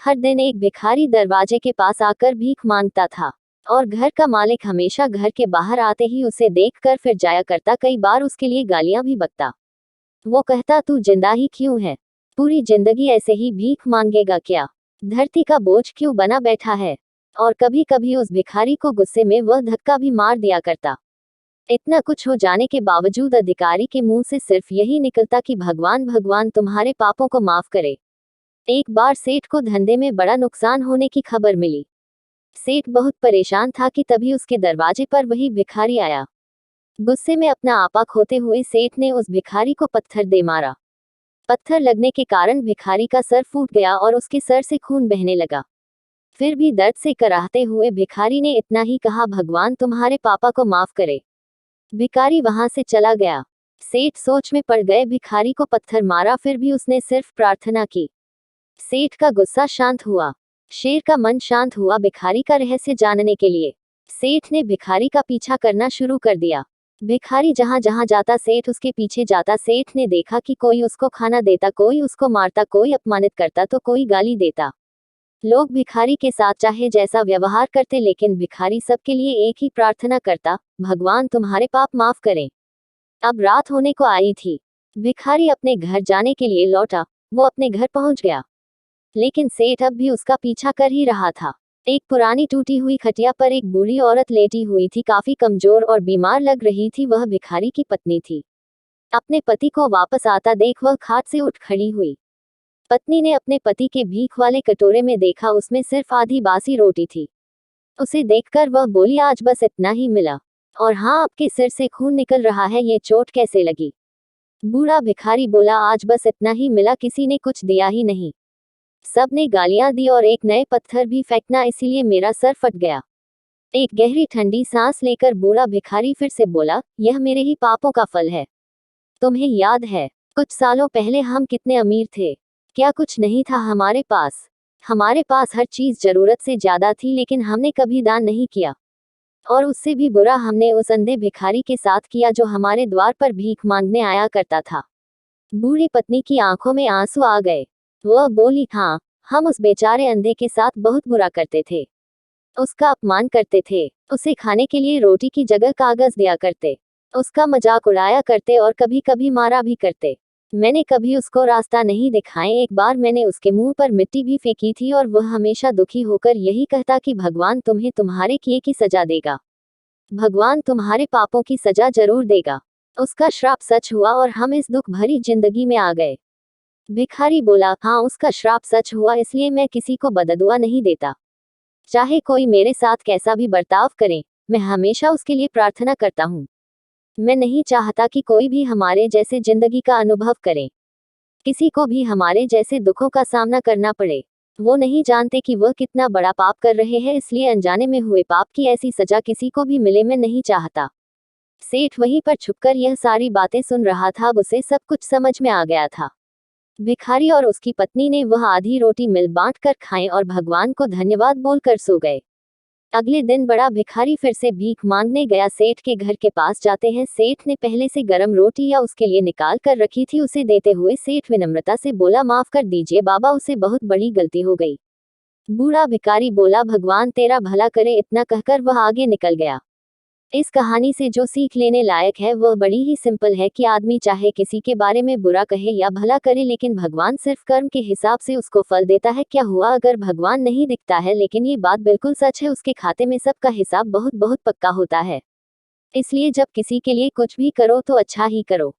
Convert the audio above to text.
हर दिन एक भिखारी दरवाजे के पास आकर भीख मांगता था और घर का मालिक हमेशा घर के बाहर आते ही उसे देखकर फिर जाया करता, कई बार उसके लिए गालियां भी बकता। वो कहता, तू जिंदा ही क्यों है? पूरी जिंदगी ऐसे ही भीख मांगेगा क्या? धरती का बोझ क्यों बना बैठा है? और कभी कभी उस भिखारी को गुस्से में वह धक्का भी मार दिया करता। इतना कुछ हो जाने के बावजूद अधिकारी के मुंह से सिर्फ यही निकलता कि भगवान भगवान तुम्हारे पापों को माफ करे। एक बार सेठ को धंधे में बड़ा नुकसान होने की खबर मिली। सेठ बहुत परेशान था कि तभी उसके दरवाजे पर वही भिखारी आया। गुस्से में अपना आपा खोते हुए सेठ ने उस भिखारी को पत्थर दे मारा। पत्थर लगने के कारण भिखारी का सर फूट गया और उसके सर से खून बहने लगा। फिर भी दर्द से कराहते हुए भिखारी ने इतना ही कहा, भगवान तुम्हारे पापा को माफ करे। भिखारी वहां से चला गया। सेठ सोच में पड़ गए, भिखारी को पत्थर मारा फिर भी उसने सिर्फ प्रार्थना की। सेठ का गुस्सा शांत हुआ, शेर का मन शांत हुआ भिखारी का रहस्य जानने के लिए। सेठ ने भिखारी का पीछा करना शुरू कर दिया। भिखारी जहां जहां जाता सेठ उसके पीछे जाता। सेठ ने देखा कि कोई उसको खाना देता, कोई उसको मारता, कोई अपमानित करता तो कोई गाली देता। लोग भिखारी के साथ चाहे जैसा व्यवहार करते, लेकिन भिखारी सबके लिए एक ही प्रार्थना करता, भगवान तुम्हारे पाप माफ करें। अब रात होने को आई थी। भिखारी अपने घर जाने के लिए लौटा। वो अपने घर पहुंच गया, लेकिन सेठ अब भी उसका पीछा कर ही रहा था। एक पुरानी टूटी हुई खटिया पर एक बूढ़ी औरत लेटी हुई थी, काफी कमजोर और बीमार लग रही थी। वह भिखारी की पत्नी थी। अपने पति को वापस आता देख वह खाट से उठ खड़ी हुई। पत्नी ने अपने पति के भीख वाले कटोरे में देखा, उसमें सिर्फ आधी बासी रोटी थी। उसे देखकर वह बोली, आज बस इतना ही मिला, और हाँ, आपके सिर से खून निकल रहा है, ये चोट कैसे लगी? बूढ़ा भिखारी बोला, आज बस इतना ही मिला, किसी ने कुछ दिया ही नहीं। सब ने गालियां दी और एक नए पत्थर भी फेंकना, इसीलिए मेरा सर फट गया। एक गहरी ठंडी सांस लेकर बूढ़ा भिखारी फिर से बोला, यह मेरे ही पापों का फल है। तुम्हें याद है कुछ सालों पहले हम कितने अमीर थे? क्या कुछ नहीं था हमारे पास? हमारे पास हर चीज जरूरत से ज्यादा थी, लेकिन हमने कभी दान नहीं किया। और उससे भी बुरा हमने उस अंधे भिखारी के साथ किया जो हमारे द्वार पर भीख मांगने आया करता था। बूढ़ी पत्नी की आंखों में आंसू आ गए। वह बोली, हाँ, हम उस बेचारे अंधे के साथ बहुत बुरा करते थे। उसका अपमान करते थे, उसे खाने के लिए रोटी की जगह कागज दिया करते, उसका मजाक उड़ाया करते और कभी कभी मारा भी करते। मैंने कभी उसको रास्ता नहीं दिखाए। एक बार मैंने उसके मुंह पर मिट्टी भी फेंकी थी और वह हमेशा दुखी होकर यही कहता कि भगवान तुम्हें तुम्हारे किए की सजा देगा, भगवान तुम्हारे पापों की सजा जरूर देगा। उसका श्राप सच हुआ और हम इस दुख भरी जिंदगी में आ गए। भिखारी बोला, हाँ, उसका श्राप सच हुआ, इसलिए मैं किसी को बददुआ नहीं देता। चाहे कोई मेरे साथ कैसा भी बर्ताव करे, मैं हमेशा उसके लिए प्रार्थना करता हूँ। मैं नहीं चाहता कि कोई भी हमारे जैसे जिंदगी का अनुभव करे, किसी को भी हमारे जैसे दुखों का सामना करना पड़े। वो नहीं जानते कि वह कितना बड़ा पाप कर रहे हैं, इसलिए अनजाने में हुए पाप की ऐसी सजा किसी को भी मिले, मैं नहीं चाहता। सेठ वहीं पर छुपकर यह सारी बातें सुन रहा था। अब उसे सब कुछ समझ में आ गया था। भिखारी और उसकी पत्नी ने वह आधी रोटी मिल बांट कर खाएं और भगवान को धन्यवाद बोलकर सो गए। अगले दिन बड़ा भिखारी फिर से भीख मांगने गया। सेठ के घर के पास जाते हैं। सेठ ने पहले से गरम रोटी या उसके लिए निकाल कर रखी थी। उसे देते हुए सेठ विनम्रता से बोला, माफ कर दीजिए बाबा, उसे बहुत बड़ी गलती हो गई। बूढ़ा भिखारी बोला, भगवान तेरा भला करे। इतना कहकर वह आगे निकल गया। इस कहानी से जो सीख लेने लायक है वह बड़ी ही सिंपल है कि आदमी चाहे किसी के बारे में बुरा कहे या भला करे, लेकिन भगवान सिर्फ कर्म के हिसाब से उसको फल देता है। क्या हुआ अगर भगवान नहीं दिखता है, लेकिन ये बात बिल्कुल सच है, उसके खाते में सबका हिसाब बहुत बहुत पक्का होता है। इसलिए जब किसी के लिए कुछ भी करो तो अच्छा ही करो।